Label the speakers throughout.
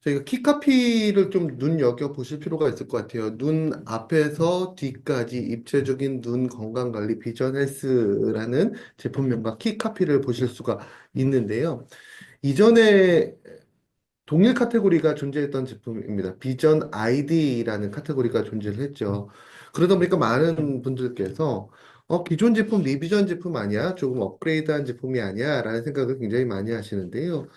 Speaker 1: 저희가 키카피를 좀 눈여겨 보실 필요가 있을 것 같아요. 눈 앞에서 뒤까지 입체적인 눈 건강 관리 비전 헬스라는 제품명과 키카피를 보실 수가 있는데요. 이전에 동일 카테고리가 존재했던 제품입니다. 비전 아이디라는 카테고리가 존재를 했죠. 그러다 보니까 많은 분들께서 기존 제품 리비전 제품 아니야? 조금 업그레이드한 제품이 아니야? 라는 생각을 굉장히 많이 하시는데요.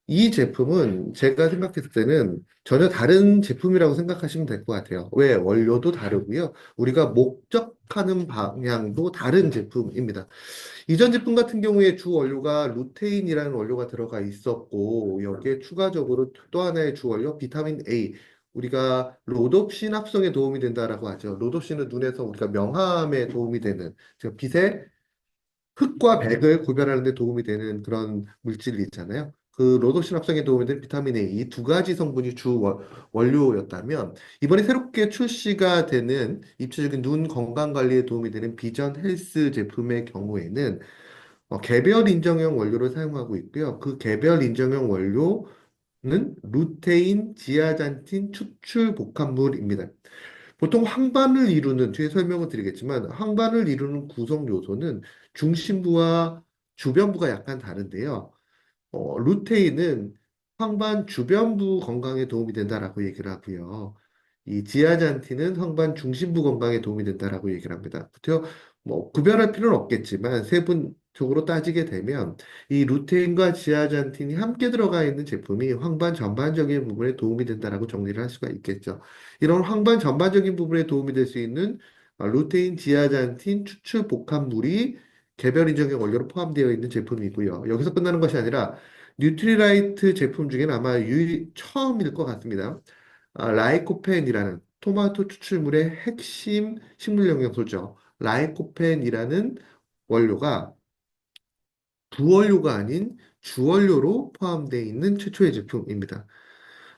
Speaker 1: 이 제품은 제가 생각했을 때는 전혀 다른 제품이라고 생각하시면 될 것 같아요. 왜? 원료도 다르고요. 우리가 목적하는 방향도 다른 제품입니다. 이전 제품 같은 경우에 주 원료가 루테인이라는 원료가 들어가 있었고, 여기에 추가적으로 또 하나의 주 원료, 비타민 A. 우리가 로놉신 합성에 도움이 된다라고 하죠. 로놉신은 눈에서 우리가 명암에 도움이 되는, 즉 빛의 흑과 백을 구별하는 데 도움이 되는 그런 물질이 있잖아요. 그 로도신 합성에 도움이 되는 비타민 A 이 두 가지 성분이 주 원료였다면 이번에 새롭게 출시가 되는 입체적인 눈 건강 관리에 도움이 되는 비전 헬스 제품의 경우에는 개별 인정형 원료를 사용하고 있고요. 그 개별 인정형 원료는 루테인, 지아잔틴 추출 복합물입니다. 보통 황반을 이루는, 뒤에 설명을 드리겠지만, 황반을 이루는 구성 요소는 중심부와 주변부가 약간 다른데요. 루테인은 황반 주변부 건강에 도움이 된다라고 얘기를 하고요. 이 지아잔틴은 황반 중심부 건강에 도움이 된다라고 얘기를 합니다. 그렇죠? 뭐 구별할 필요는 없겠지만 세분적으로 따지게 되면 이 루테인과 지아잔틴이 함께 들어가 있는 제품이 황반 전반적인 부분에 도움이 된다라고 정리를 할 수가 있겠죠. 이런 황반 전반적인 부분에 도움이 될 수 있는 루테인, 지아잔틴 추출 복합물이 개별 인정형 원료로 포함되어 있는 제품이고요. 여기서 끝나는 것이 아니라 뉴트리라이트 제품 중에는 아마 처음일 것 같습니다. 라이코펜이라는 토마토 추출물의 핵심 식물 영양소죠. 라이코펜이라는 원료가 부원료가 아닌 주원료로 포함되어 있는 최초의 제품입니다.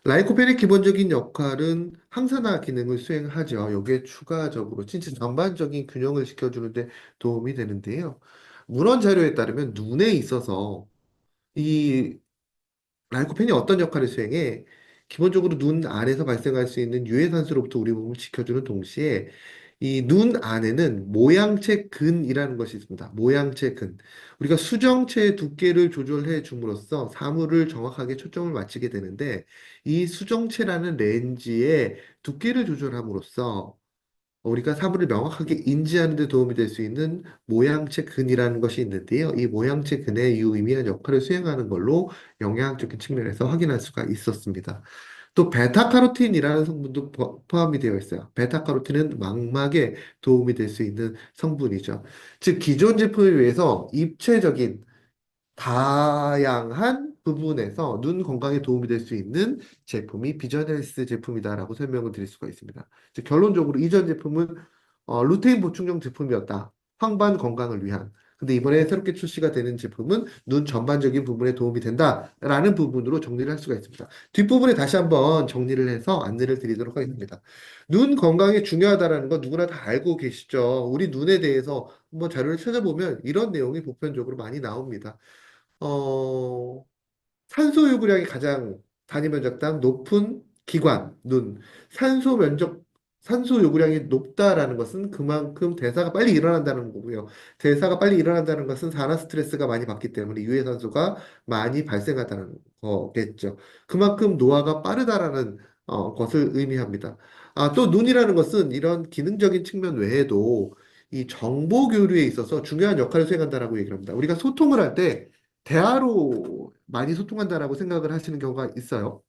Speaker 1: 라이코펜의 기본적인 역할은 항산화 기능을 수행하죠. 여기에 추가적으로 진짜 전반적인 균형을 지켜주는데 도움이 되는데요. 문헌 자료에 따르면 눈에 있어서 이 라이코펜이 어떤 역할을 수행해? 기본적으로 눈 안에서 발생할 수 있는 유해산소로부터 우리 몸을 지켜주는 동시에 이 눈 안에는 모양체 근이라는 것이 있습니다. 모양체 근. 우리가 수정체의 두께를 조절해 줌으로써 사물을 정확하게 초점을 맞추게 되는데 이 수정체라는 렌즈의 두께를 조절함으로써 우리가 사물을 명확하게 인지하는 데 도움이 될 수 있는 모양체 근이라는 것이 있는데요. 이 모양체 근의 유의미한 역할을 수행하는 걸로 영양학적인 측면에서 확인할 수가 있었습니다. 또 베타카로틴이라는 성분도 포함이 되어 있어요. 베타카로틴은 망막에 도움이 될 수 있는 성분이죠. 즉 기존 제품에 비해서 입체적인 다양한 부분에서 눈 건강에 도움이 될 수 있는 제품이 비전 헬스 제품이다라고 설명을 드릴 수가 있습니다. 즉 결론적으로 이전 제품은 루테인 보충용 제품이었다. 황반 건강을 위한. 근데 이번에 새롭게 출시가 되는 제품은 눈 전반적인 부분에 도움이 된다라는 부분으로 정리를 할 수가 있습니다. 뒷부분에 다시 한번 정리를 해서 안내를 드리도록 하겠습니다. 눈 건강이 중요하다라는 건 누구나 다 알고 계시죠. 우리 눈에 대해서 한번 자료를 찾아보면 이런 내용이 보편적으로 많이 나옵니다. 어, 산소 요구량이 가장 단위 면적당 높은 기관, 눈. 산소 면적, 산소 요구량이 높다라는 것은 그만큼 대사가 빨리 일어난다는 거고요. 대사가 빨리 일어난다는 것은 산화 스트레스가 많이 받기 때문에 유해산소가 많이 발생한다는 거겠죠. 그만큼 노화가 빠르다라는 것을 의미합니다. 또 눈이라는 것은 이런 기능적인 측면 외에도 이 정보 교류에 있어서 중요한 역할을 수행한다라고 얘기를 합니다. 우리가 소통을 할 때 대화로 많이 소통한다라고 생각을 하시는 경우가 있어요.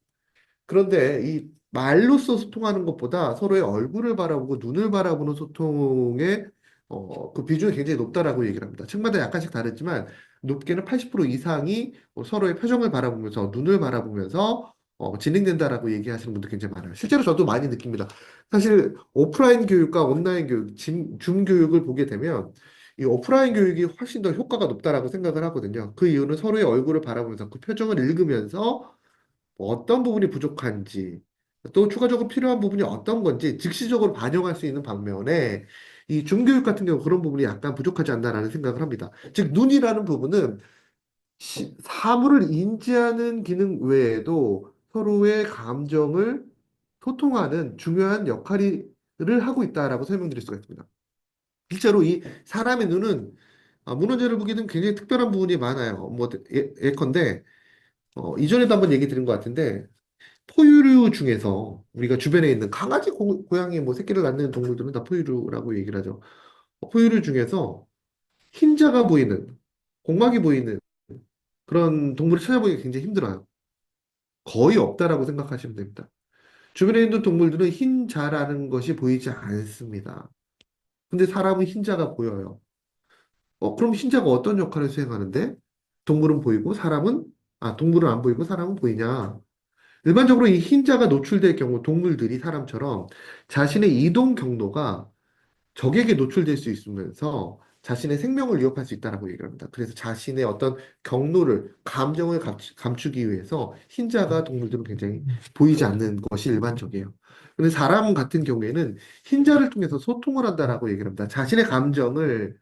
Speaker 1: 그런데 이 말로써 소통하는 것보다 서로의 얼굴을 바라보고 눈을 바라보는 소통의 그 비중이 굉장히 높다라고 얘기를 합니다. 층마다 약간씩 다르지만 높게는 80% 이상이 서로의 표정을 바라보면서 눈을 바라보면서 진행된다라고 얘기하시는 분들 굉장히 많아요. 실제로 저도 많이 느낍니다. 사실 오프라인 교육과 온라인 교육, 줌 교육을 보게 되면 이 오프라인 교육이 훨씬 더 효과가 높다라고 생각을 하거든요. 그 이유는 서로의 얼굴을 바라보면서 그 표정을 읽으면서 뭐 어떤 부분이 부족한지, 또 추가적으로 필요한 부분이 어떤 건지 즉시적으로 반영할 수 있는 방면에 이 중교육 같은 경우 그런 부분이 약간 부족하지 않나라는 생각을 합니다. 즉, 눈이라는 부분은 사물을 인지하는 기능 외에도 서로의 감정을 소통하는 중요한 역할을 하고 있다라고 설명드릴 수가 있습니다. 실제로 이 사람의 눈은 문헌재를 보게 되면 굉장히 특별한 부분이 많아요. 뭐 예컨대 이전에도 한번 얘기 드린 것 같은데 포유류 중에서 우리가 주변에 있는 강아지, 고양이, 뭐 새끼를 낳는 동물들은 다 포유류라고 얘기를 하죠. 포유류 중에서 흰자가 보이는, 공막이 보이는 그런 동물을 찾아보기가 굉장히 힘들어요. 거의 없다라고 생각하시면 됩니다. 주변에 있는 동물들은 흰자라는 것이 보이지 않습니다. 근데 사람은 흰자가 보여요. 그럼 흰자가 어떤 역할을 수행하는데? 동물은 보이고 동물은 안 보이고 사람은 보이냐? 일반적으로 이 흰자가 노출될 경우 동물들이 사람처럼 자신의 이동 경로가 적에게 노출될 수 있으면서 자신의 생명을 위협할 수 있다라고 얘기를 합니다. 그래서 자신의 어떤 경로를, 감정을 감추기 위해서 흰자가 동물들은 굉장히 보이지 않는 것이 일반적이에요. 근데 사람 같은 경우에는 흰자를 통해서 소통을 한다라고 얘기를 합니다. 자신의 감정을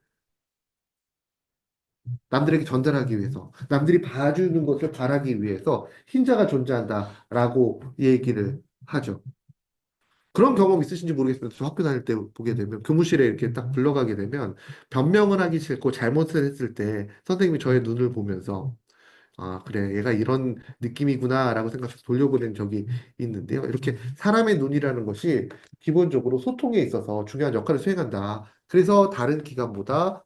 Speaker 1: 남들에게 전달하기 위해서, 남들이 봐주는 것을 바라기 위해서 흰자가 존재한다라고 얘기를 하죠. 그런 경험 있으신지 모르겠습니다. 저 학교 다닐 때 보게 되면 교무실에 이렇게 딱 불러가게 되면 변명을 하기 싫고 잘못을 했을 때 선생님이 저의 눈을 보면서 그래 얘가 이런 느낌이구나라고 생각해서 돌려보낸 적이 있는데요. 이렇게 사람의 눈이라는 것이 기본적으로 소통에 있어서 중요한 역할을 수행한다. 그래서 다른 기관보다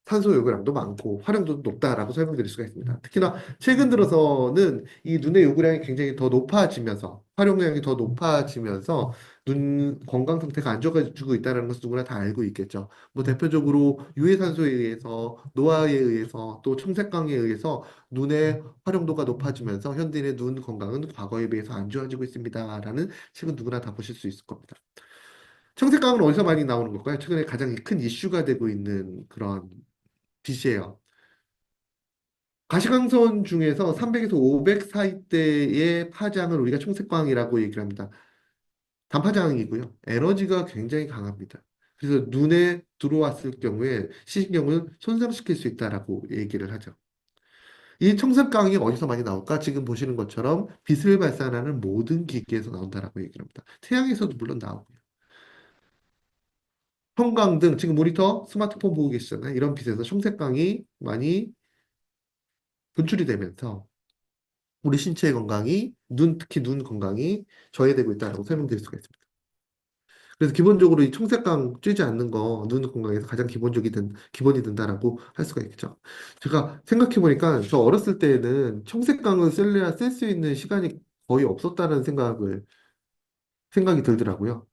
Speaker 1: 탄소 요구량도 많고 활용도도 높다라고 설명드릴 수가 있습니다. 특히나 최근 들어서는 이 눈의 요구량이 굉장히 더 높아지면서 활용량이 더 높아지면서 눈 건강 상태가 안 좋아지고 있다는 것을 누구나 다 알고 있겠죠. 뭐 대표적으로 유해산소에 의해서 노화에 의해서 또 청색광에 의해서 눈의 활용도가 높아지면서 현대인의 눈 건강은 과거에 비해서 안 좋아지고 있습니다라는 책은 누구나 다 보실 수 있을 겁니다. 청색광은 어디서 많이 나오는 걸까요? 최근에 가장 큰 이슈가 되고 있는 그런 빛이에요. 가시광선 중에서 300에서 500 사이대의 파장을 우리가 청색광이라고 얘기를 합니다. 단파장이고요. 에너지가 굉장히 강합니다. 그래서 눈에 들어왔을 경우에 시신경을 손상시킬 수 있다라고 얘기를 하죠. 이 청색광이 어디서 많이 나올까? 지금 보시는 것처럼 빛을 발산하는 모든 기기에서 나온다라고 얘기를 합니다. 태양에서도 물론 나오고요. 형광등, 지금 모니터, 스마트폰 보고 계시잖아요. 이런 빛에서 청색광이 많이 분출이 되면서 우리 신체의 건강이 특히 눈 건강이 저해되고 있다고 설명드릴 수가 있습니다. 그래서 기본적으로 이 청색광 쬐지 않는 거 눈 건강에서 가장 기본이 된다라고 할 수가 있겠죠. 제가 생각해 보니까 저 어렸을 때에는 청색광을 쓸래야 쓸 수 있는 시간이 거의 없었다는 생각이 들더라고요.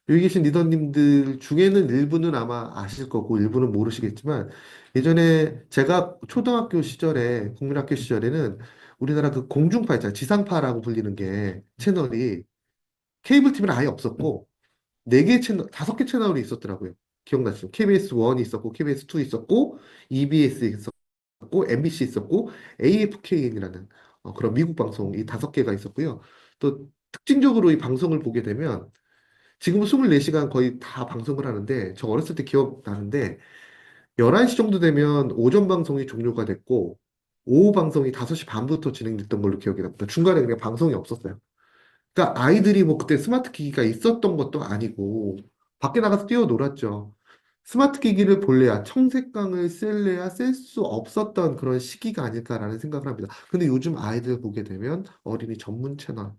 Speaker 1: 여기 계신 리더님들 중에는 일부는 아마 아실 거고 일부는 모르시겠지만 예전에 제가 초등학교 시절에 국민학교 시절에는 우리나라 그 공중파 있잖아요. 지상파라고 불리는 게 채널이 케이블 TV는 아예 없었고 네 개 채널, 다섯 개 채널이 있었더라고요. 기억나시죠? KBS 1 있었고 KBS 2 있었고 EBS 있었고 MBC 있었고 AFKN이라는 그런 미국 방송 이 다섯 개가 있었고요. 또 특징적으로 이 방송을 보게 되면 지금은 24시간 거의 다 방송을 하는데, 저 어렸을 때 기억나는데, 11시 정도 되면 오전 방송이 종료가 됐고, 오후 방송이 5시 반부터 진행됐던 걸로 기억이 납니다. 중간에 그냥 방송이 없었어요. 그러니까 아이들이 뭐 그때 스마트 기기가 있었던 것도 아니고, 밖에 나가서 뛰어놀았죠. 스마트 기기를 볼래야, 청색광을 쓸래야 쓸 수 없었던 그런 시기가 아닐까라는 생각을 합니다. 근데 요즘 아이들 보게 되면 어린이 전문 채널,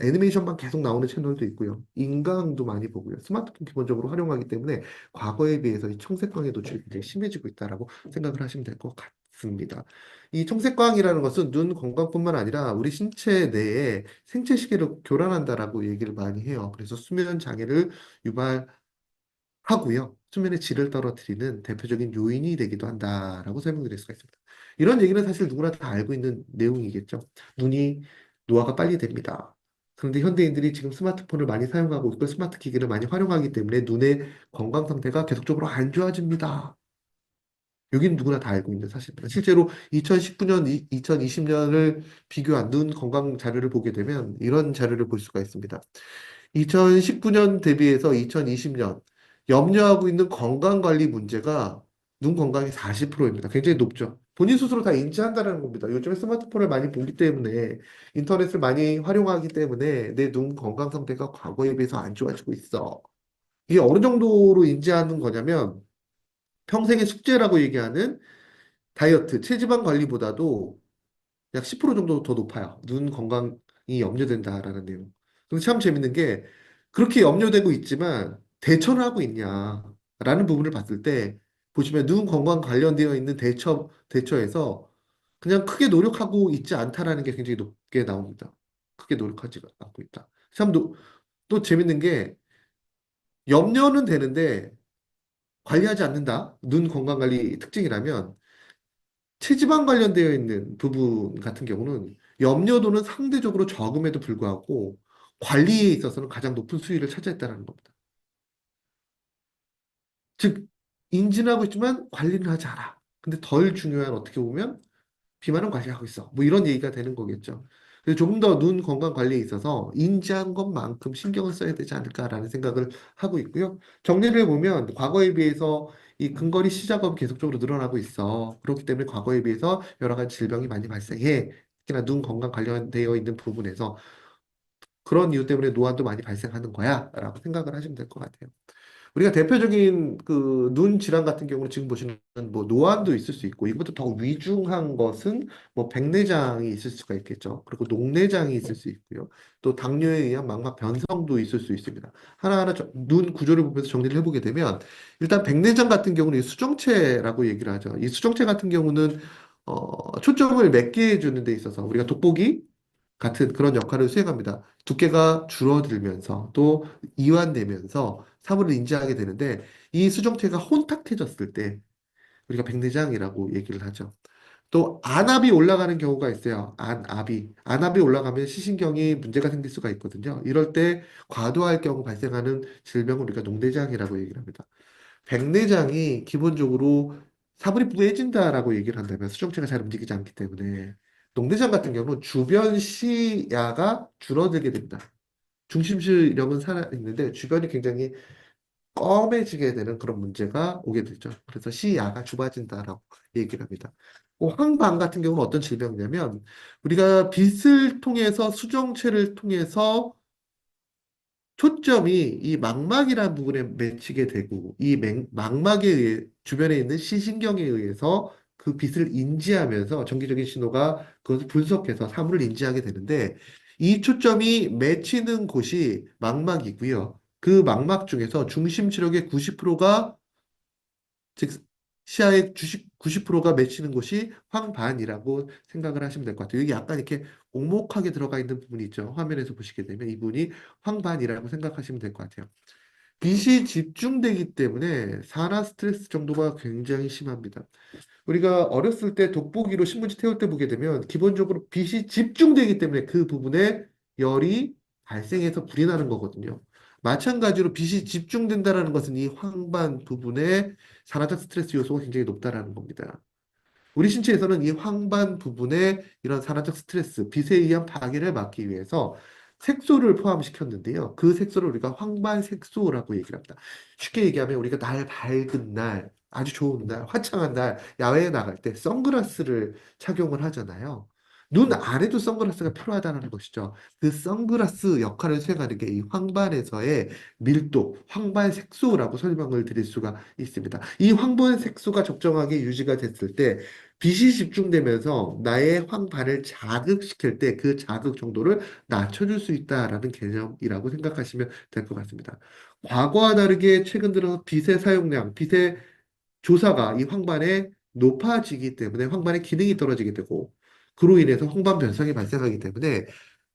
Speaker 1: 애니메이션만 계속 나오는 채널도 있고요. 인강도 많이 보고요. 스마트폰 기본적으로 활용하기 때문에 과거에 비해서 이 청색광의 노출이 굉장히 심해지고 있다라고 생각을 하시면 될 것 같습니다. 이 청색광이라는 것은 눈 건강뿐만 아니라 우리 신체 내에 생체 시계를 교란한다라고 얘기를 많이 해요. 그래서 수면 장애를 유발하고요. 수면의 질을 떨어뜨리는 대표적인 요인이 되기도 한다라고 설명드릴 수가 있습니다. 이런 얘기는 사실 누구나 다 알고 있는 내용이겠죠. 눈이 노화가 빨리 됩니다. 그런데 현대인들이 지금 스마트폰을 많이 사용하고 있고 스마트 기기를 많이 활용하기 때문에 눈의 건강 상태가 계속적으로 안 좋아집니다. 여기는 누구나 다 알고 있는 사실입니다. 실제로 2019년, 2020년을 비교한 눈 건강 자료를 보게 되면 이런 자료를 볼 수가 있습니다. 2019년 대비해서 2020년 염려하고 있는 건강 관리 문제가 눈 건강이 40%입니다. 굉장히 높죠. 본인 스스로 다 인지한다는 겁니다. 요즘에 스마트폰을 많이 보기 때문에, 인터넷을 많이 활용하기 때문에 내 눈 건강 상태가 과거에 비해서 안 좋아지고 있어. 이게 어느 정도로 인지하는 거냐면 평생의 숙제라고 얘기하는 다이어트, 체지방 관리보다도 약 10% 정도 더 높아요. 눈 건강이 염려된다라는 내용. 근데 참 재밌는 게 그렇게 염려되고 있지만 대처를 하고 있냐라는 부분을 봤을 때 보시면 눈 건강 관련되어 있는 대처에서 그냥 크게 노력하고 있지 않다라는 게 굉장히 높게 나옵니다. 크게 노력하지 않고 있다. 참 또 재밌는 게 염려는 되는데 관리하지 않는다. 눈 건강 관리 특징이라면 체지방 관련되어 있는 부분 같은 경우는 염려도는 상대적으로 적음에도 불구하고 관리에 있어서는 가장 높은 수위를 차지했다는 겁니다. 즉, 인지는 하고 있지만 관리는 하지 않아. 근데 덜 중요한 어떻게 보면 비만은 관리하고 있어. 뭐 이런 얘기가 되는 거겠죠. 그래서 조금 더 눈 건강 관리에 있어서 인지한 것만큼 신경을 써야 되지 않을까라는 생각을 하고 있고요. 정리를 해보면 과거에 비해서 이 근거리 시작업이 계속적으로 늘어나고 있어. 그렇기 때문에 과거에 비해서 여러 가지 질병이 많이 발생해. 특히나 눈 건강 관련되어 있는 부분에서 그런 이유 때문에 노안도 많이 발생하는 거야. 라고 생각을 하시면 될 것 같아요. 우리가 대표적인 그 눈 질환 같은 경우는 지금 보시는 뭐 노안도 있을 수 있고 이것보다 더 위중한 것은 뭐 백내장이 있을 수가 있겠죠. 그리고 녹내장이 있을 수 있고요. 또 당뇨에 의한 망막 변성도 있을 수 있습니다. 하나하나 눈 구조를 보면서 정리를 해보게 되면 일단 백내장 같은 경우는 이 수정체라고 얘기를 하죠. 이 수정체 같은 경우는 초점을 맺게 해주는 데 있어서 우리가 돋보기 같은 그런 역할을 수행합니다. 두께가 줄어들면서 또 이완되면서 사물을 인지하게 되는데 이 수정체가 혼탁해졌을 때 우리가 백내장이라고 얘기를 하죠. 또 안압이 올라가는 경우가 있어요. 안압이 올라가면 시신경이 문제가 생길 수가 있거든요. 이럴 때 과도할 경우 발생하는 질병을 우리가 녹내장이라고 얘기를 합니다. 백내장이 기본적으로 사물이 부해진다라고 얘기를 한다면 수정체가 잘 움직이지 않기 때문에 녹내장 같은 경우는 주변 시야가 줄어들게 됩니다. 중심視力은 살아있는데 주변이 굉장히 검해지게 되는 그런 문제가 오게 되죠. 그래서 시야가 좁아진다라고 얘기를 합니다. 황반 같은 경우는 어떤 질병이냐면 우리가 빛을 통해서 수정체를 통해서 초점이 이 망막이라는 부분에 맺히게 되고 이 망막에 의해 주변에 있는 시신경에 의해서 그 빛을 인지하면서 전기적인 신호가 그것을 분석해서 사물을 인지하게 되는데 이 초점이 맺히는 곳이 망막이고요. 그 망막 중에서 중심 시력의 90%가 즉 시야의 90%가 맺히는 곳이 황반이라고 생각을 하시면 될 것 같아요. 여기 약간 이렇게 오목하게 들어가 있는 부분이 있죠. 화면에서 보시게 되면 이 부분이 황반이라고 생각하시면 될 것 같아요. 빛이 집중되기 때문에 산화 스트레스 정도가 굉장히 심합니다. 우리가 어렸을 때 돋보기로 신문지 태울 때 보게 되면 기본적으로 빛이 집중되기 때문에 그 부분에 열이 발생해서 불이 나는 거거든요. 마찬가지로 빛이 집중된다라는 것은 이 황반 부분에 산화적 스트레스 요소가 굉장히 높다라는 겁니다. 우리 신체에서는 이 황반 부분에 이런 산화적 스트레스, 빛에 의한 파괴를 막기 위해서 색소를 포함시켰는데요. 그 색소를 우리가 황반 색소라고 얘기를 합니다. 쉽게 얘기하면 우리가 날 밝은 날, 아주 좋은 날, 화창한 날, 야외에 나갈 때 선글라스를 착용을 하잖아요. 눈 아래도 선글라스가 필요하다는 것이죠. 그 선글라스 역할을 수행하는 게 이 황반에서의 밀도, 황반 색소라고 설명을 드릴 수가 있습니다. 이 황반 색소가 적정하게 유지가 됐을 때 빛이 집중되면서 나의 황반을 자극시킬 때 그 자극 정도를 낮춰줄 수 있다라는 개념이라고 생각하시면 될 것 같습니다. 과거와 다르게 최근 들어 빛의 사용량, 빛의 조사가 이 황반에 높아지기 때문에 황반의 기능이 떨어지게 되고 그로 인해서 황반 변성이 발생하기 때문에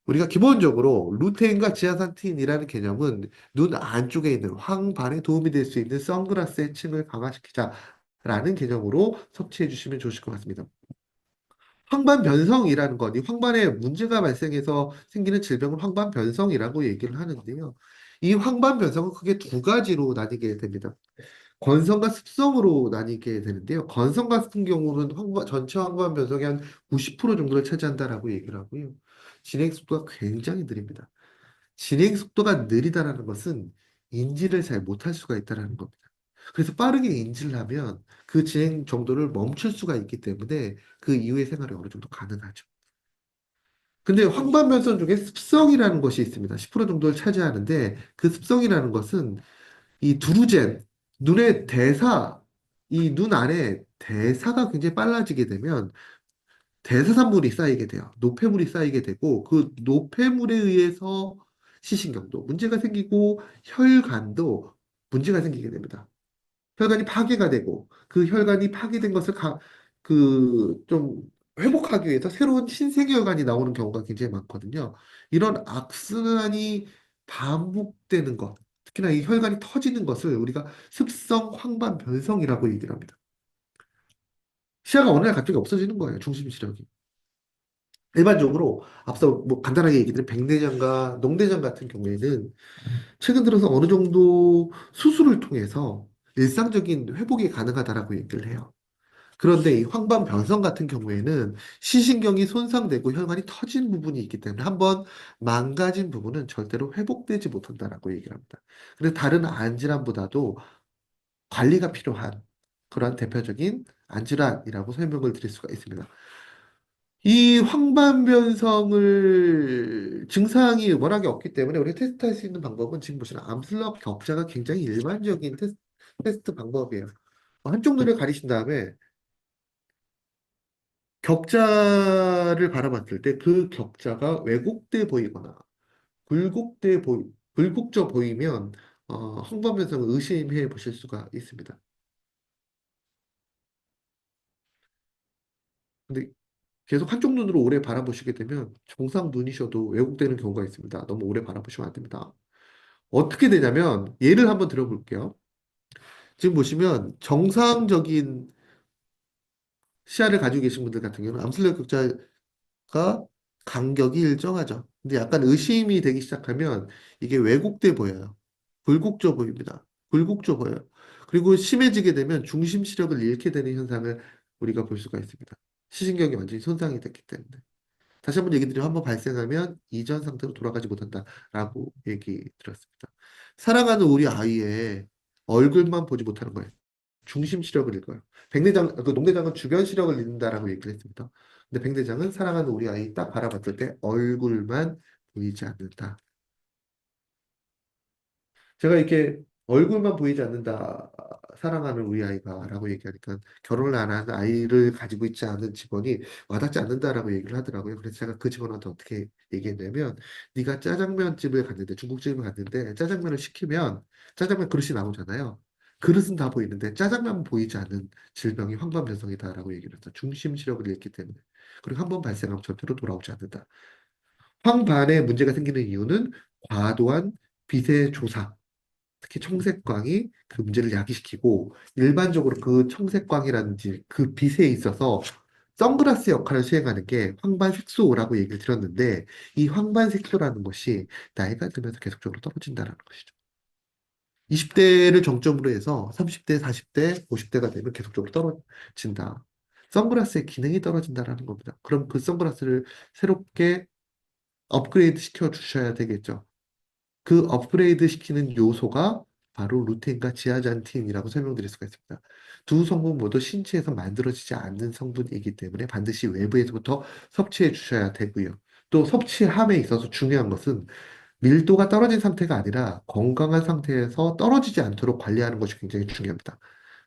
Speaker 1: 우리가 기본적으로 루테인과 지아산틴이라는 개념은 눈 안쪽에 있는 황반에 도움이 될 수 있는 선글라스의 층을 강화시키자라는 개념으로 섭취해 주시면 좋으실 것 같습니다. 황반 변성이라는 건 이 황반에 문제가 발생해서 생기는 질병을 황반 변성이라고 얘기를 하는데요. 이 황반 변성은 크게 두 가지로 나뉘게 됩니다. 건성과 습성으로 나뉘게 되는데요. 건성 같은 경우는 전체 황반 변성의 한 90% 정도를 차지한다라고 얘기를 하고요. 진행 속도가 굉장히 느립니다. 진행 속도가 느리다라는 것은 인지를 잘 못할 수가 있다라는 겁니다. 그래서 빠르게 인지를 하면 그 진행 정도를 멈출 수가 있기 때문에 그 이후의 생활이 어느 정도 가능하죠. 근데 황반변성 중에 습성이라는 것이 있습니다. 10% 정도를 차지하는데 그 습성이라는 것은 이 두루젠, 눈의 대사, 이 눈 안에 대사가 굉장히 빨라지게 되면 대사산물이 쌓이게 돼요. 노폐물이 쌓이게 되고 그 노폐물에 의해서 시신경도 문제가 생기고 혈관도 문제가 생기게 됩니다. 혈관이 파괴가 되고 그 혈관이 파괴된 것을 좀 회복하기 위해서 새로운 신생혈관이 나오는 경우가 굉장히 많거든요. 이런 악순환이 반복되는 것, 특히나 이 혈관이 터지는 것을 우리가 습성 황반 변성이라고 얘기를 합니다. 시야가 어느 날 갑자기 없어지는 거예요. 중심 시력이. 일반적으로 앞서 뭐 간단하게 얘기드린 백내장과 농대장 같은 경우에는 최근 들어서 어느 정도 수술을 통해서 일상적인 회복이 가능하다라고 얘기를 해요. 그런데 이 황반변성 같은 경우에는 시신경이 손상되고 혈관이 터진 부분이 있기 때문에 한번 망가진 부분은 절대로 회복되지 못한다라고 얘기를 합니다. 그래서 다른 안질환보다도 관리가 필요한 그러한 대표적인 안질환이라고 설명을 드릴 수가 있습니다. 이 황반변성을 증상이 워낙에 없기 때문에 우리 테스트할 수 있는 방법은 지금 보시는 암슬럽 격자가 굉장히 일반적인 테스트 방법이에요. 한쪽 눈을 가리신 다음에 격자를 바라봤을 때 그 격자가 왜곡돼 보이거나 굴곡져 보이면 황반변성을 의심해 보실 수가 있습니다. 근데 계속 한쪽 눈으로 오래 바라보시게 되면 정상 눈이셔도 왜곡되는 경우가 있습니다. 너무 오래 바라보시면 안 됩니다. 어떻게 되냐면 예를 한번 들어볼게요. 지금 보시면 정상적인 시야를 가지고 계신 분들 같은 경우는 암슬력 격자가 간격이 일정하죠. 근데 약간 의심이 되기 시작하면 이게 왜곡돼 보여요. 굴곡져 보입니다. 굴곡져 보여요. 그리고 심해지게 되면 중심 시력을 잃게 되는 현상을 우리가 볼 수가 있습니다. 시신경이 완전히 손상이 됐기 때문에. 다시 한번 얘기 드리면 한번 발생하면 이전 상태로 돌아가지 못한다라고 얘기 드렸습니다. 사랑하는 우리 아이의 얼굴만 보지 못하는 거예요. 중심 시력을 읽어요. 농대장은 주변 시력을 읽는다라고 얘기를 했습니다. 근데 백내장은 사랑하는 우리 아이 딱 바라봤을 때 얼굴만 보이지 않는다. 제가 이렇게 얼굴만 보이지 않는다, 사랑하는 우리 아이가라고 얘기하니까 결혼을 안 한 아이를 가지고 있지 않은 직원이 와닿지 않는다라고 얘기를 하더라고요. 그래서 제가 그 직원한테 어떻게 얘기했냐면, 네가 짜장면 집을 갔는데, 중국집을 갔는데 짜장면을 시키면 짜장면 그릇이 나오잖아요. 그릇은 다 보이는데 짜장면 보이지 않는 질병이 황반변성이다라고 얘기를 했어요. 중심 시력을 잃기 때문에. 그리고 한 번 발생하면 절대로 돌아오지 않는다. 황반에 문제가 생기는 이유는 과도한 빛의 조사, 특히 청색광이 그 문제를 야기시키고 일반적으로 그 청색광이라든지 그 빛에 있어서 선글라스 역할을 수행하는 게 황반색소라고 얘기를 드렸는데 이 황반색소라는 것이 나이가 들면서 계속적으로 떨어진다는 것이죠. 20대를 정점으로 해서 30대, 40대, 50대가 되면 계속적으로 떨어진다. 선글라스의 기능이 떨어진다라는 겁니다. 그럼 그 선글라스를 새롭게 업그레이드 시켜 주셔야 되겠죠. 그 업그레이드 시키는 요소가 바로 루테인과 지아잔틴이라고 설명드릴 수가 있습니다. 두 성분 모두 신체에서 만들어지지 않는 성분이기 때문에 반드시 외부에서부터 섭취해 주셔야 되고요. 또 섭취함에 있어서 중요한 것은 밀도가 떨어진 상태가 아니라 건강한 상태에서 떨어지지 않도록 관리하는 것이 굉장히 중요합니다.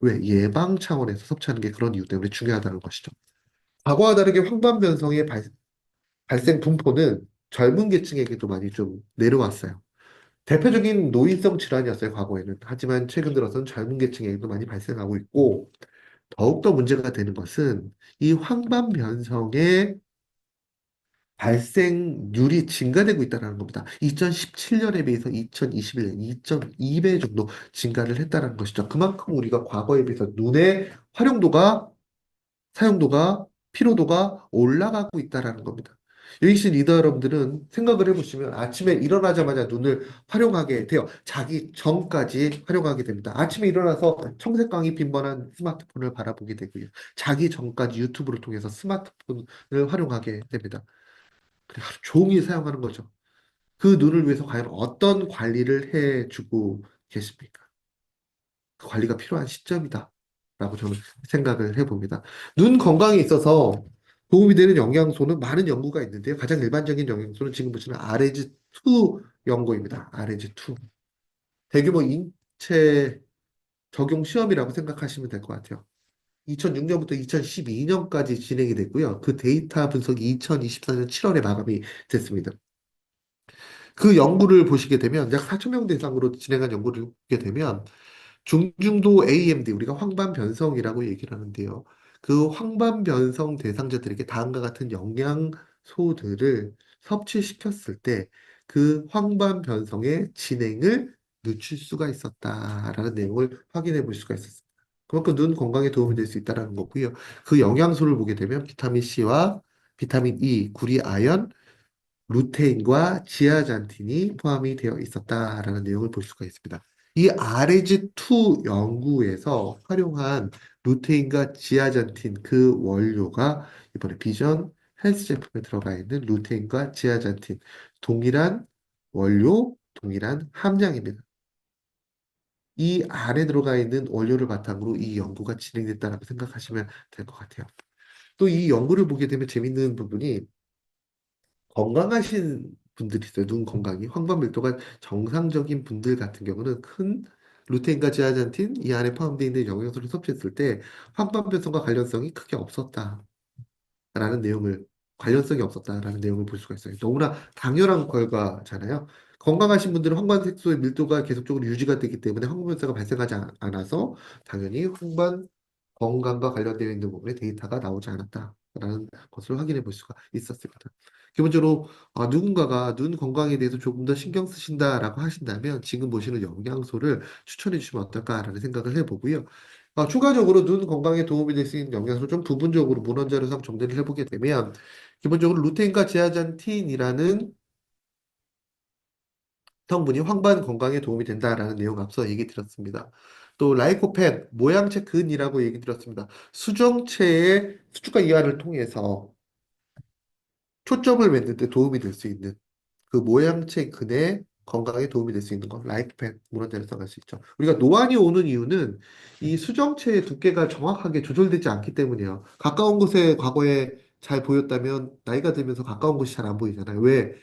Speaker 1: 왜? 예방 차원에서 섭취하는 게 그런 이유 때문에 중요하다는 것이죠. 과거와 다르게 황반변성의 발생 분포는 젊은 계층에게도 많이 좀 내려왔어요. 대표적인 노인성 질환이었어요, 과거에는. 하지만 최근 들어서는 젊은 계층에도 많이 발생하고 있고, 더욱더 문제가 되는 것은 이 황반변성의 발생률이 증가되고 있다는 겁니다. 2017년에 비해서 2021년 2.2배 정도 증가를 했다는 것이죠. 그만큼 우리가 과거에 비해서 눈의 활용도가 사용도가, 피로도가 올라가고 있다라는 겁니다. 여기 계신 리더 여러분들은 생각을 해보시면 아침에 일어나자마자 눈을 활용하게 돼요. 자기 전까지 활용하게 됩니다. 아침에 일어나서 청색광이 빈번한 스마트폰을 바라보게 되고요. 자기 전까지 유튜브를 통해서 스마트폰을 활용하게 됩니다. 그래, 하루 종일 사용하는 거죠. 그 눈을 위해서 과연 어떤 관리를 해주고 계십니까? 관리가 필요한 시점이다. 라고 저는 생각을 해봅니다. 눈 건강에 있어서 도움이 되는 영양소는 많은 연구가 있는데요. 가장 일반적인 영양소는 지금 보시는 RSG2 연구입니다. RSG2. 대규모 인체 적용 시험이라고 생각하시면 될 것 같아요. 2006년부터 2012년까지 진행이 됐고요. 그 데이터 분석이 2024년 7월에 마감이 됐습니다. 그 연구를 보시게 되면 약 4천 명 대상으로 진행한 연구를 보게 되면 중증도 AMD, 우리가 황반변성이라고 얘기를 하는데요. 그 황반변성 대상자들에게 다음과 같은 영양소들을 섭취시켰을 때 그 황반변성의 진행을 늦출 수가 있었다라는 내용을 확인해 볼 수가 있었습니다. 그만큼 눈 건강에 도움이 될 수 있다는 거고요. 그 영양소를 보게 되면 비타민 C와 비타민 E, 구리, 아연, 루테인과 지아잔틴이 포함이 되어 있었다라는 내용을 볼 수가 있습니다. 이 REG2 연구에서 활용한 루테인과 지아잔틴 그 원료가 이번에 비전 헬스 제품에 들어가 있는 루테인과 지아잔틴 동일한 원료, 동일한 함량입니다. 이 안에 들어가 있는 원료를 바탕으로 이 연구가 진행됐다고 생각하시면 될 것 같아요. 또 이 연구를 보게 되면 재밌는 부분이 건강하신 분들이 있어요. 눈 건강이. 황반 밀도가 정상적인 분들 같은 경우는 큰 루테인과 지아잔틴 이 안에 포함되어 있는 영양소를 섭취했을 때 황반 변성과 관련성이 크게 없었다라는 내용을 관련성이 없었다라는 내용을 볼 수가 있어요. 너무나 당연한 결과잖아요. 건강하신 분들은 황반 색소의 밀도가 계속적으로 유지가 되기 때문에 황반 변성가 발생하지 않아서 당연히 황반 건강과 관련되어 있는 부분에 데이터가 나오지 않았다라는 것을 확인해 볼 수가 있었습니다. 기본적으로 누군가가 눈 건강에 대해서 조금 더 신경 쓰신다라고 하신다면 지금 보시는 영양소를 추천해 주시면 어떨까라는 생각을 해보고요. 추가적으로 눈 건강에 도움이 될 수 있는 영양소 좀 부분적으로 문헌자료상 정리를 해보게 되면 기본적으로 루테인과 제아잔틴이라는 성분이 황반 건강에 도움이 된다라는 내용 앞서 얘기 드렸습니다. 또 라이코펜, 모양체 근이라고 얘기 드렸습니다. 수정체의 수축과 이완을 통해서 초점을 맺는 데 도움이 될 수 있는 그 모양체 근의 건강에 도움이 될 수 있는 거, 라이프펜, 문헌대로 할수 있죠. 우리가 노안이 오는 이유는 이 수정체의 두께가 정확하게 조절되지 않기 때문이에요. 가까운 곳에 과거에 잘 보였다면 나이가 들면서 가까운 곳이 잘 안 보이잖아요. 왜?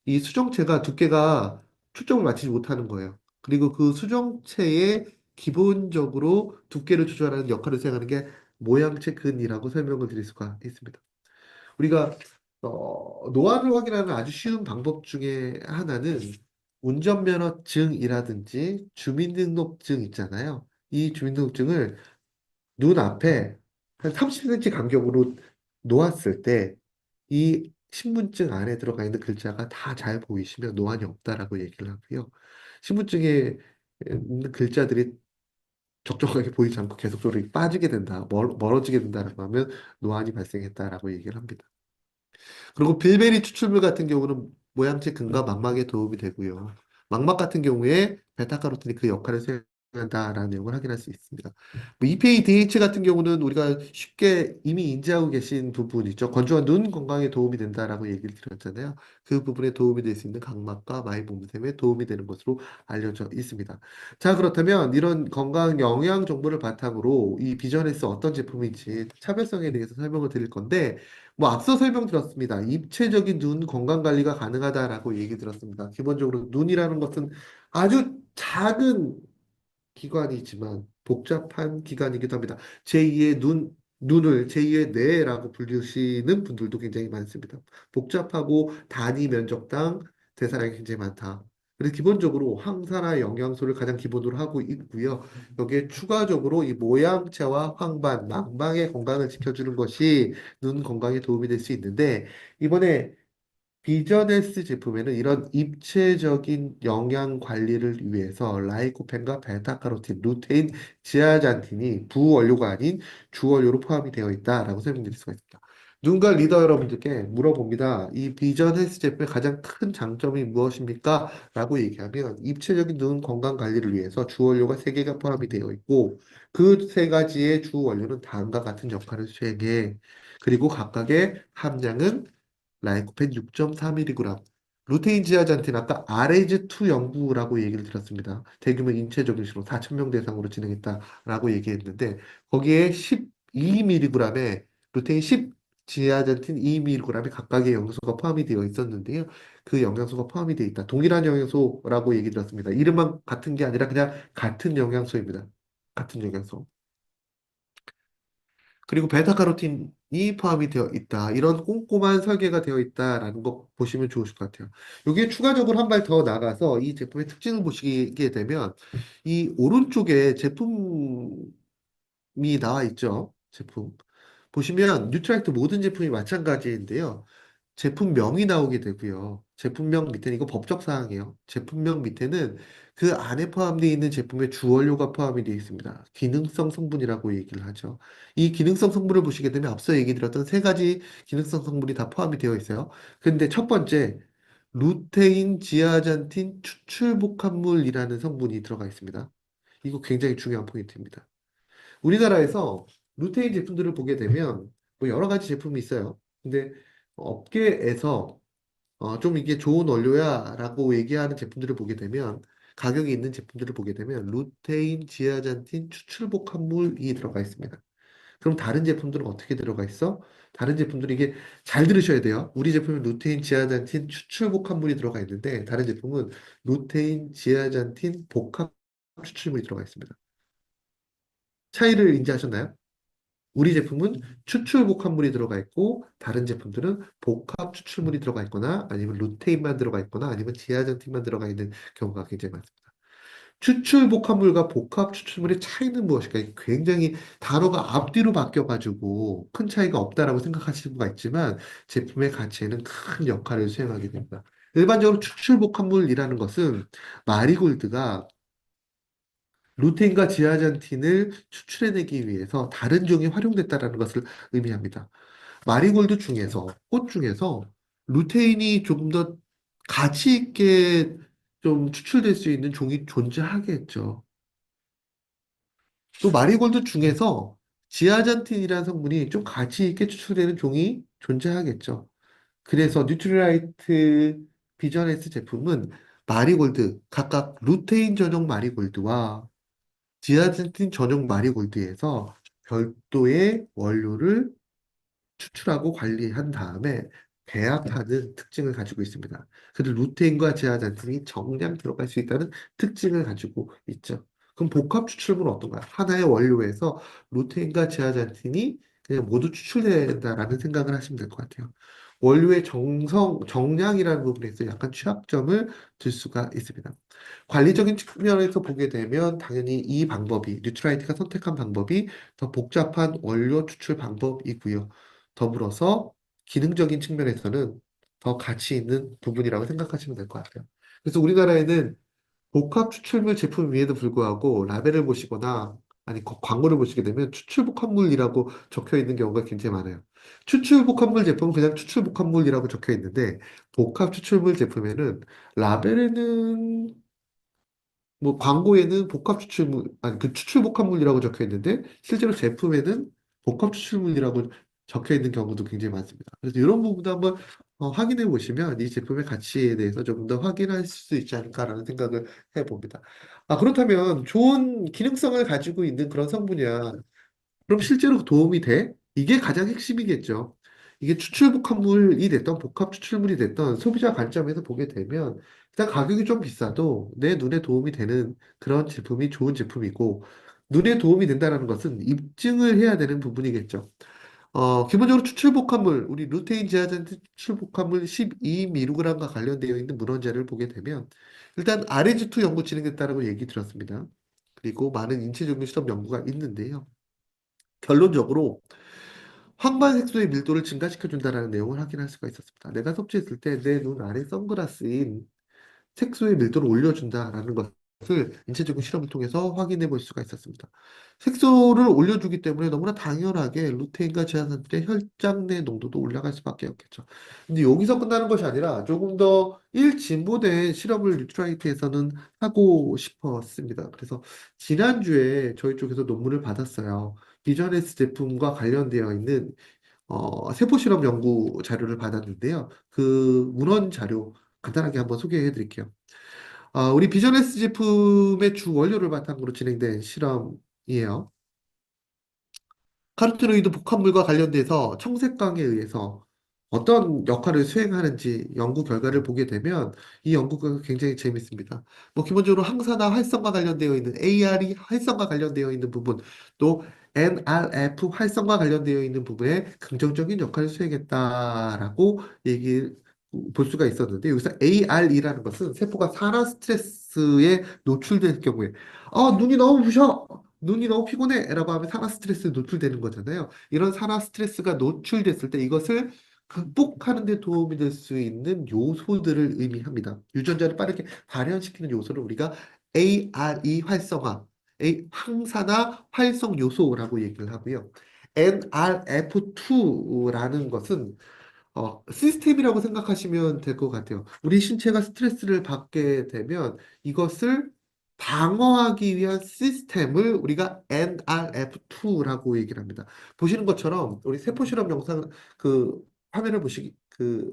Speaker 1: 이 수정체가 두께가 초점을 맞추지 못하는 거예요. 그리고 그 수정체의 기본적으로 두께를 조절하는 역할을 수행하는 게 모양체 근이라고 설명을 드릴 수가 있습니다. 우리가 노안을 확인하는 아주 쉬운 방법 중에 하나는 운전면허증이라든지 주민등록증 있잖아요. 이 주민등록증을 눈 앞에 한 30cm 간격으로 놓았을 때 이 신분증 안에 들어가 있는 글자가 다 잘 보이시면 노안이 없다라고 얘기를 하고요. 신분증에 있는 글자들이 적정하게 보이지 않고 계속적으로 빠지게 된다, 멀어지게 된다라고 하면 노안이 발생했다라고 얘기를 합니다. 그리고 빌베리 추출물 같은 경우는 모양체 근과 망막에 도움이 되고요. 망막 같은 경우에 베타카로틴이 그 역할을 수행한다라는 내용을 확인할 수 있습니다. 뭐 EPA, DH 같은 경우는 우리가 쉽게 이미 인지하고 계신 부분이죠. 건조한 눈 건강에 도움이 된다라고 얘기를 드렸잖아요. 그 부분에 도움이 될 수 있는 각막과 마이봉샘에 도움이 되는 것으로 알려져 있습니다. 자, 그렇다면 이런 건강 영양 정보를 바탕으로 이 비전에서 어떤 제품인지 차별성에 대해서 설명을 드릴 건데 뭐 앞서 설명드렸습니다. 입체적인 눈 건강 관리가 가능하다라고 얘기 들었습니다. 기본적으로 눈이라는 것은 아주 작은 기관이지만 복잡한 기관이기도 합니다. 제2의 눈을 제2의 뇌라고 불리시는 분들도 굉장히 많습니다. 복잡하고 단위 면적당 대사량이 굉장히 많다. 그래서 기본적으로 항산화 영양소를 가장 기본으로 하고 있고요. 여기에 추가적으로 이 모양체와 황반, 망방의 건강을 지켜주는 것이 눈 건강에 도움이 될 수 있는데 이번에 비전헬스 제품에는 이런 입체적인 영양 관리를 위해서 라이코펜과 베타카로틴, 루테인, 지아잔틴이 부원료가 아닌 주원료로 포함이 되어 있다라고 설명드릴 수가 있습니다. 누군가 리더 여러분들께 물어봅니다. 이 비전 헬스 제품의 가장 큰 장점이 무엇입니까? 라고 얘기하면 입체적인 눈 건강 관리를 위해서 주원료가 세개가 포함이 되어 있고 그 세 가지의 주원료는 다음과 같은 역할을 수행해. 그리고 각각의 함량은 라이코펜 6.4mg, 루테인 지아잔틴 아까 아레즈2 연구라고 얘기를 들었습니다. 대규모 인체 조직으로 4,000명 대상으로 진행했다라고 얘기했는데 거기에 12mg의 루테인 10 지아잔틴 2mg의 각각의 영양소가 포함이 되어 있었는데요. 그 영양소가 포함이 되어 있다. 동일한 영양소라고 얘기 들었습니다. 이름만 같은 게 아니라 그냥 같은 영양소입니다. 같은 영양소. 그리고 베타카로틴이 포함이 되어 있다. 이런 꼼꼼한 설계가 되어 있다라는 거 보시면 좋으실 것 같아요. 여기에 추가적으로 한 발 더 나가서 이 제품의 특징을 보시게 되면 이 오른쪽에 제품이 나와 있죠. 제품. 보시면 뉴트라이트 모든 제품이 마찬가지인데요. 제품명이 나오게 되고요. 제품명 밑에는 이거 법적 사항이에요. 제품명 밑에는 그 안에 포함되어 있는 제품의 주원료가 포함이 되어 있습니다. 기능성 성분이라고 얘기를 하죠. 이 기능성 성분을 보시게 되면 앞서 얘기 드렸던 세 가지 기능성 성분이 다 포함이 되어 있어요. 근데 첫 번째, 루테인 지아잔틴 추출복합물이라는 성분이 들어가 있습니다. 이거 굉장히 중요한 포인트입니다. 우리나라에서 루테인 제품들을 보게 되면 뭐 여러 가지 제품이 있어요. 근데 업계에서 좀 이게 좋은 원료야라고 얘기하는 제품들을 보게 되면 가격이 있는 제품들을 보게 되면 루테인, 지아잔틴, 추출복합물이 들어가 있습니다. 그럼 다른 제품들은 어떻게 들어가 있어? 다른 제품들은 이게 잘 들으셔야 돼요. 우리 제품은 루테인, 지아잔틴, 추출복합물이 들어가 있는데 다른 제품은 루테인, 지아잔틴, 복합 추출물이 들어가 있습니다. 차이를 인지하셨나요? 우리 제품은 추출 복합물이 들어가 있고 다른 제품들은 복합 추출물이 들어가 있거나 아니면 루테인만 들어가 있거나 아니면 지아젠틴만 들어가 있는 경우가 굉장히 많습니다. 추출 복합물과 복합 추출물의 차이는 무엇일까? 이게 굉장히 단어가 앞뒤로 바뀌어가지고 큰 차이가 없다라고 생각하시는 수가 있지만 제품의 가치에는 큰 역할을 수행하게 됩니다. 일반적으로 추출 복합물이라는 것은 마리골드가 루테인과 지아잔틴을 추출해내기 위해서 다른 종이 활용됐다라는 것을 의미합니다. 마리골드 중에서, 꽃 중에서 루테인이 조금 더 가치 있게 좀 추출될 수 있는 종이 존재하겠죠. 또 마리골드 중에서 지아잔틴이라는 성분이 좀 가치 있게 추출되는 종이 존재하겠죠. 그래서 뉴트리라이트 비전에스 제품은 마리골드, 각각 루테인 전용 마리골드와 지아젠틴 전용 마리골드에서 별도의 원료를 추출하고 관리한 다음에 배합하는 특징을 가지고 있습니다. 그리고 루테인과 지아잔틴이 정량 들어갈 수 있다는 특징을 가지고 있죠. 그럼 복합 추출물은 어떤가요? 하나의 원료에서 루테인과 지아잔틴이 그냥 모두 추출된다라는 생각을 하시면 될 것 같아요. 원료의 정량이라는 부분에서 약간 취약점을 들 수가 있습니다. 관리적인 측면에서 보게 되면 당연히 이 방법이, 뉴트라이트가 선택한 방법이 더 복잡한 원료 추출 방법이고요. 더불어서 기능적인 측면에서는 더 가치 있는 부분이라고 생각하시면 될 것 같아요. 그래서 우리나라에는 복합 추출물 제품 위에도 불구하고 라벨을 보시거나 아니 광고를 보시게 되면 추출복합물이라고 적혀 있는 경우가 굉장히 많아요. 추출복합물 제품은 그냥 추출복합물이라고 적혀 있는데 복합 추출물 제품에는 라벨에는 뭐 광고에는 복합 추출물, 아니 그 추출 복합물이라고 적혀 있는데 실제로 제품에는 복합 추출물이라고 적혀 있는 경우도 굉장히 많습니다. 그래서 이런 부분도 한번 확인해 보시면 이 제품의 가치에 대해서 조금 더 확인할 수 있지 않을까라는 생각을 해봅니다. 아, 그렇다면 좋은 기능성을 가지고 있는 그런 성분이야. 그럼 실제로 도움이 돼? 이게 가장 핵심이겠죠. 이게 추출복합물이 됐던 복합 추출물이 됐던 소비자 관점에서 보게 되면 일단 가격이 좀 비싸도 내 눈에 도움이 되는 그런 제품이 좋은 제품이고 눈에 도움이 된다는 것은 입증을 해야 되는 부분이겠죠. 기본적으로 추출복합물, 우리 루테인 제아젠트 추출복합물 12mg과 관련되어 있는 문헌자를 보게 되면 일단 RNG2 연구 진행됐다고 얘기 들었습니다. 그리고 많은 인체적인 실험 연구가 있는데요. 결론적으로 황반색소의 밀도를 증가시켜준다는 내용을 확인할 수가 있었습니다. 내가 섭취했을 때 내 눈 아래 선글라스인 색소의 밀도를 올려준다라는 것을 인체적인 실험을 통해서 확인해 볼 수가 있었습니다. 색소를 올려주기 때문에 너무나 당연하게 루테인과 제아산들의 혈장 내 농도도 올라갈 수밖에 없겠죠. 근데 여기서 끝나는 것이 아니라 조금 더 일진보된 실험을 뉴트라이트에서는 하고 싶었습니다. 그래서 지난주에 저희 쪽에서 논문을 받았어요. 비전에스 제품과 관련되어 있는 세포 실험 연구 자료를 받았는데요. 그 문헌 자료 간단하게 한번 소개해 드릴게요. 우리 비전레스 제품의 주 원료를 바탕으로 진행된 실험이에요. 카로티노이드 복합물과 관련돼서 청색광에 의해서 어떤 역할을 수행하는지 연구 결과를 보게 되면 이 연구가 굉장히 재밌습니다. 뭐 기본적으로 항산화 활성과 관련되어 있는 AR이 활성과 관련되어 있는 부분, 또 NRF 활성과 관련되어 있는 부분에 긍정적인 역할을 수행했다라고 얘기 볼 수가 있었는데 여기서 AR이라는 것은 세포가 산화 스트레스에 노출될 경우에 눈이 너무 부셔 눈이 너무 피곤해 라고 하면 산화 스트레스에 노출되는 거잖아요. 이런 산화 스트레스가 노출됐을 때 이것을 극복하는 데 도움이 될 수 있는 요소들을 의미합니다. 유전자를 빠르게 발현시키는 요소를 우리가 ARE 활성화, 항산화 활성 요소라고 얘기를 하고요. NRF2라는 것은 시스템이라고 생각하시면 될 것 같아요. 우리 신체가 스트레스를 받게 되면 이것을 방어하기 위한 시스템을 우리가 NRF2라고 얘기를 합니다. 보시는 것처럼 우리 세포 실험 영상 그 화면을 그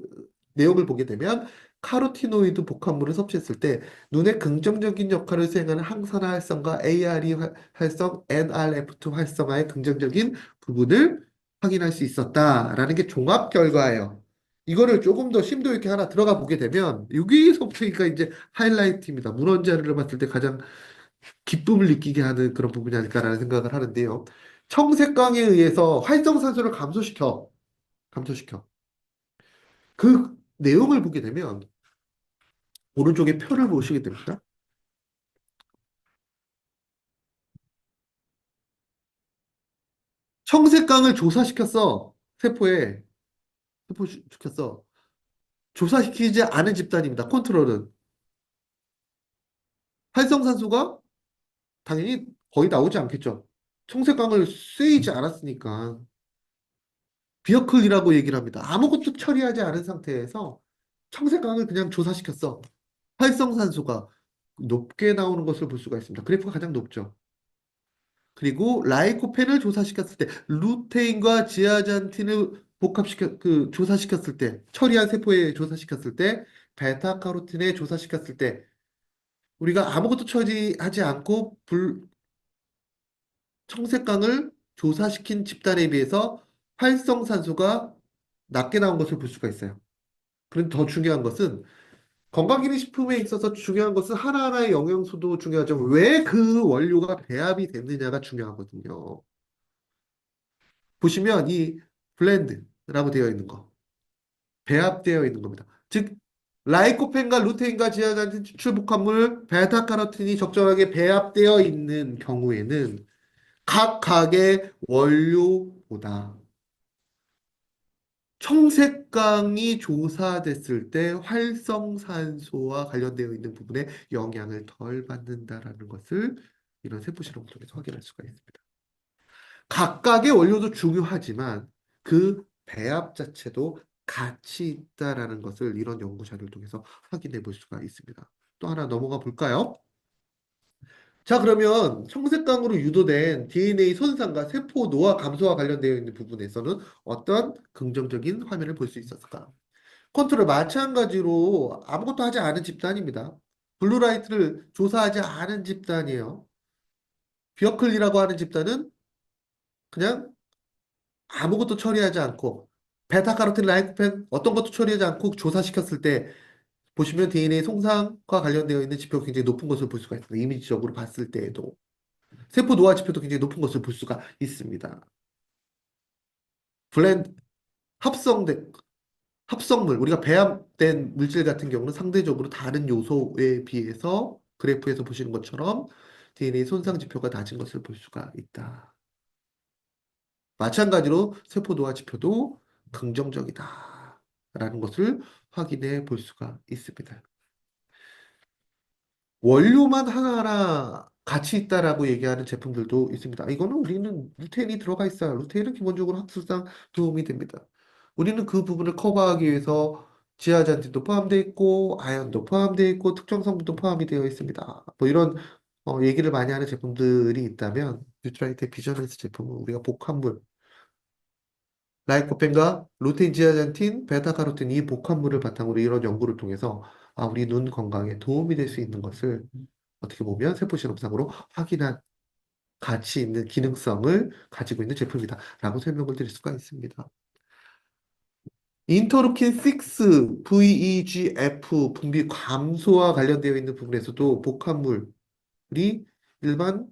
Speaker 1: 내용을 보게 되면 카로티노이드 복합물을 섭취했을 때 눈에 긍정적인 역할을 수행하는 항산화 활성과 ARE 활성, NRF2 활성화의 긍정적인 부분을 확인할 수 있었다라는 게 종합 결과예요. 이거를 조금 더 심도 있게 하나 들어가 보게 되면 여기서부터가 이제 하이라이트입니다. 문헌자료를 봤을 때 가장 기쁨을 느끼게 하는 그런 부분이 아닐까라는 생각을 하는데요. 청색광에 의해서 활성산소를 감소시켜. 그 내용을 보게 되면 오른쪽에 표를 보시게 됩니다. 청색광을 조사시켰어. 세포시켰어. 조사시키지 않은 집단입니다. 컨트롤은. 활성산소가 당연히 거의 나오지 않겠죠. 청색광을 쐬이지 않았으니까. 비어클이라고 얘기를 합니다. 아무것도 처리하지 않은 상태에서 청색광을 그냥 조사시켰어. 활성산소가 높게 나오는 것을 볼 수가 있습니다. 그래프가 가장 높죠. 그리고 라이코펜을 조사시켰을 때, 루테인과 지아잔틴을 조사시켰을 때, 처리한 세포에 조사시켰을 때, 베타카로틴에 조사시켰을 때, 우리가 아무것도 처리하지 않고 청색광을 조사시킨 집단에 비해서 활성산소가 낮게 나온 것을 볼 수가 있어요. 그런데 더 중요한 것은 건강기능식품에 있어서 중요한 것은 하나하나의 영양소도 중요하죠. 왜 그 원료가 배합이 됐느냐가 중요하거든요. 보시면 이 블렌드라고 되어 있는 거, 배합되어 있는 겁니다. 즉 라이코펜과 루테인과 지아잔틴 추출복합물, 베타카로틴이 적절하게 배합되어 있는 경우에는 각각의 원료보다 청색광이 조사됐을 때 활성산소와 관련되어 있는 부분에 영향을 덜 받는다라는 것을 이런 세포 실험을 통해서 확인할 수가 있습니다. 각각의 원료도 중요하지만 그 배합 자체도 가치 있다라는 것을 이런 연구 자료를 통해서 확인해 볼 수가 있습니다. 또 하나 넘어가 볼까요? 자, 그러면 청색광으로 유도된 DNA 손상과 세포 노화 감소와 관련되어 있는 부분에서는 어떤 긍정적인 화면을 볼 수 있었을까? 컨트롤 마찬가지로 아무것도 하지 않은 집단입니다. 블루라이트를 조사하지 않은 집단이에요. 비어클리라고 하는 집단은 그냥 아무것도 처리하지 않고 베타카로틴, 라이코펜 어떤 것도 처리하지 않고 조사시켰을 때 보시면 DNA 손상과 관련되어 있는 지표가 굉장히 높은 것을 볼 수가 있습니다. 이미지적으로 봤을 때에도. 세포 노화 지표도 굉장히 높은 것을 볼 수가 있습니다. 블렌드, 합성된, 합성물, 우리가 배합된 물질 같은 경우는 상대적으로 다른 요소에 비해서 그래프에서 보시는 것처럼 DNA 손상 지표가 낮은 것을 볼 수가 있다. 마찬가지로 세포 노화 지표도 긍정적이다. 라는 것을 확인해 볼 수가 있습니다. 원료만 하나하나 가치 있다라고 얘기하는 제품들도 있습니다. 이거는 우리는 루테인이 들어가 있어요. 루테인은 기본적으로 학술상 도움이 됩니다. 우리는 그 부분을 커버하기 위해서 지아잔틴도 포함되어 있고 아연도 포함되어 있고 특정 성분도 포함이 되어 있습니다. 뭐 이런 얘기를 많이 하는 제품들이 있다면 뉴트라이트 비전레스 제품은 우리가 복합물 라이코펜과 루테인, 지아잔틴, 베타카로틴 이 복합물을 바탕으로 이런 연구를 통해서 우리 눈 건강에 도움이 될 수 있는 것을 어떻게 보면 세포 실험상으로 확인한 가치 있는 기능성을 가지고 있는 제품이다. 라고 설명을 드릴 수가 있습니다. 인터루킨 6, VEGF 분비 감소와 관련되어 있는 부분에서도 복합물이 일반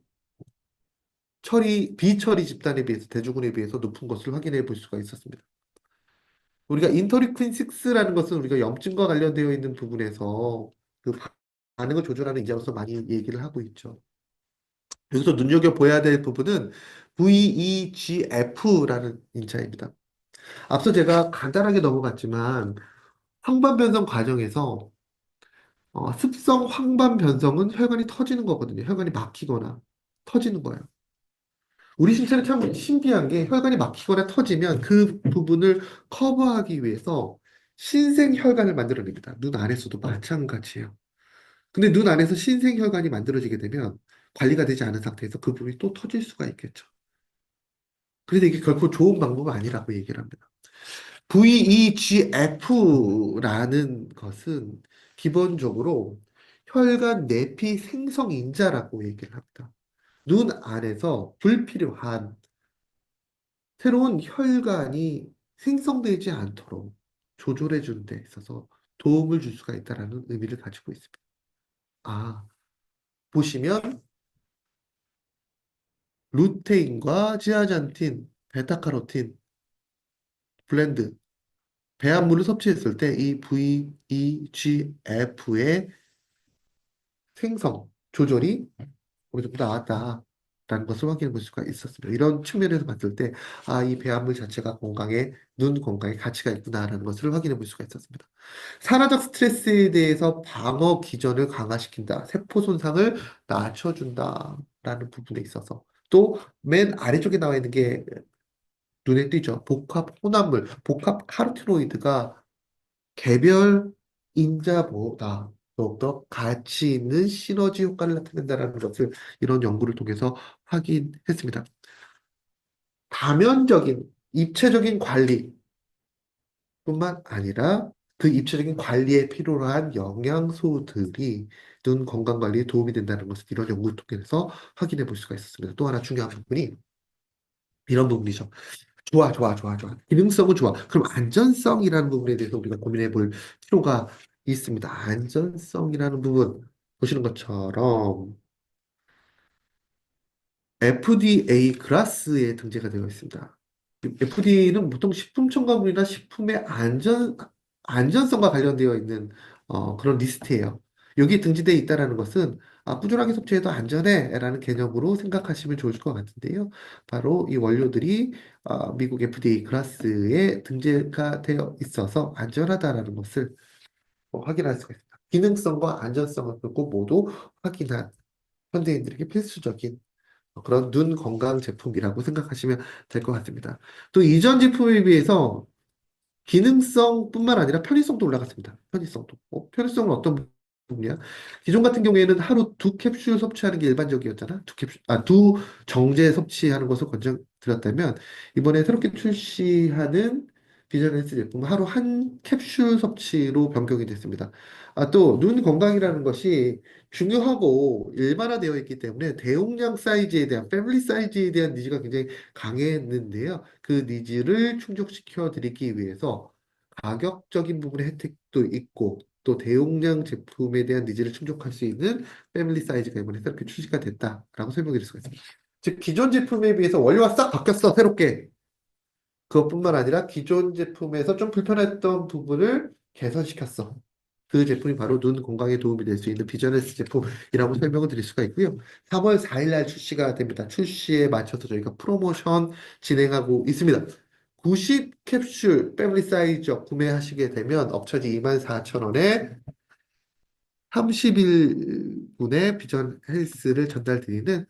Speaker 1: 비처리 집단에 비해서, 대부분에 비해서 높은 것을 확인해 볼 수가 있었습니다. 우리가 인터루킨 6라는 것은 우리가 염증과 관련되어 있는 부분에서 그 반응을 조절하는 인자로서 많이 얘기를 하고 있죠. 여기서 눈여겨봐야 될 부분은 VEGF라는 인자입니다. 앞서 제가 간단하게 넘어갔지만 황반 변성 과정에서 습성 황반 변성은 혈관이 터지는 거거든요. 혈관이 막히거나 터지는 거예요. 우리 신체는 참 신기한 게 혈관이 막히거나 터지면 그 부분을 커버하기 위해서 신생혈관을 만들어냅니다. 눈 안에서도 마찬가지예요. 근데 눈 안에서 신생혈관이 만들어지게 되면 관리가 되지 않은 상태에서 그 부분이 또 터질 수가 있겠죠. 그런데 이게 결코 좋은 방법은 아니라고 얘기를 합니다. VEGF라는 것은 기본적으로 혈관 내피 생성 인자라고 얘기를 합니다. 눈 안에서 불필요한 새로운 혈관이 생성되지 않도록 조절해 주는 데 있어서 도움을 줄 수가 있다는 의미를 가지고 있습니다. 아, 보시면 루테인과 지아잔틴, 베타카로틴, 블렌드, 배합물을 섭취했을 때 이 VEGF의 생성, 조절이 어느 정도 나왔다라는 것을 확인해 볼 수가 있었습니다. 이런 측면에서 봤을 때, 이 배합물 자체가 건강에, 눈 건강에 가치가 있구나라는 것을 확인해 볼 수가 있었습니다. 산화적 스트레스에 대해서 방어 기전을 강화시킨다. 세포 손상을 낮춰준다라는 부분에 있어서. 또, 맨 아래쪽에 나와 있는 게 눈에 띄죠. 복합 혼합물, 복합 카로티노이드가 개별 인자보다 더욱더 가치 있는 시너지 효과를 나타낸다는 것을 이런 연구를 통해서 확인했습니다. 다면적인 입체적인 관리뿐만 아니라 그 입체적인 관리에 필요한 영양소들이 눈 건강 관리에 도움이 된다는 것을 이런 연구를 통해서 확인해 볼 수가 있었습니다. 또 하나 중요한 부분이 이런 부분이죠. 좋아, 좋아, 좋아, 좋아. 기능성은 좋아. 그럼 안전성이라는 부분에 대해서 우리가 고민해 볼 필요가 있습니다. 안전성이라는 부분, 보시는 것처럼 FDA 클래스에 등재가 되어 있습니다. FDA는 보통 식품 첨가물이나 식품의 안전성과 관련되어 있는 그런 리스트예요. 여기에 등재되어 있다는 것은 꾸준하게 섭취해도 안전해라는 개념으로 생각하시면 좋을 것 같은데요. 바로 이 원료들이 미국 FDA 클래스에 등재가 되어 있어서 안전하다라는 것을 확인할 수가 있습니다. 기능성과 안전성을 꼭 모두 확인한 현대인들에게 필수적인 그런 눈 건강 제품이라고 생각하시면 될 것 같습니다. 또 이전 제품에 비해서 기능성뿐만 아니라 편의성도 올라갔습니다. 편의성도. 편의성은 어떤 부분이야? 기존 같은 경우에는 하루 두 캡슐 섭취하는 게 일반적이었잖아. 두 정제 섭취하는 것을 권장드렸다면 이번에 새롭게 출시하는 비전 헬스 제품은 하루 한 캡슐 섭취로 변경이 됐습니다. 또 눈 건강이라는 것이 중요하고 일반화되어 있기 때문에 대용량 사이즈에 대한 패밀리 사이즈에 대한 니즈가 굉장히 강했는데요. 그 니즈를 충족시켜 드리기 위해서 가격적인 부분의 혜택도 있고 또 대용량 제품에 대한 니즈를 충족할 수 있는 패밀리 사이즈가 이번에 새롭게 출시가 됐다라고 설명드릴 수가 있습니다. 즉 기존 제품에 비해서 원료가 싹 바뀌었어 새롭게. 그것뿐만 아니라 기존 제품에서 좀 불편했던 부분을 개선시켰어. 그 제품이 바로 눈 건강에 도움이 될 수 있는 비전에스 제품이라고 설명을 드릴 수가 있고요. 3월 4일 날 출시가 됩니다. 출시에 맞춰서 저희가 프로모션 진행하고 있습니다. 90 캡슐 패밀리 사이즈 구매하시게 되면 업처지 24,000원에 30일분의 비전 헬스를 전달드리는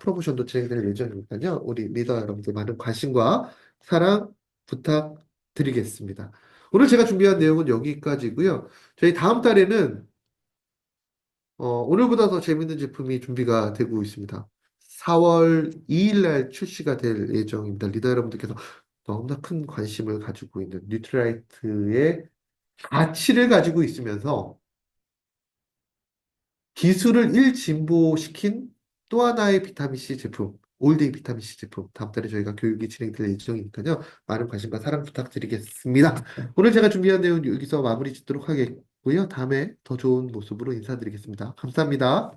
Speaker 1: 프로모션도 진행될 예정이니까요. 우리 리더 여러분들 많은 관심과 사랑 부탁드리겠습니다. 오늘 제가 준비한 내용은 여기까지고요. 저희 다음 달에는 오늘보다 더 재밌는 제품이 준비가 되고 있습니다. 4월 2일 날 출시가 될 예정입니다. 리더 여러분들께서 너무나 큰 관심을 가지고 있는 뉴트라이트의 가치를 가지고 있으면서 기술을 일진보시킨 또 하나의 비타민C 제품, 올데이 비타민C 제품. 다음 달에 저희가 교육이 진행될 예정이니까요. 많은 관심과 사랑 부탁드리겠습니다. 오늘 제가 준비한 내용 여기서 마무리 짓도록 하겠고요. 다음에 더 좋은 모습으로 인사드리겠습니다. 감사합니다.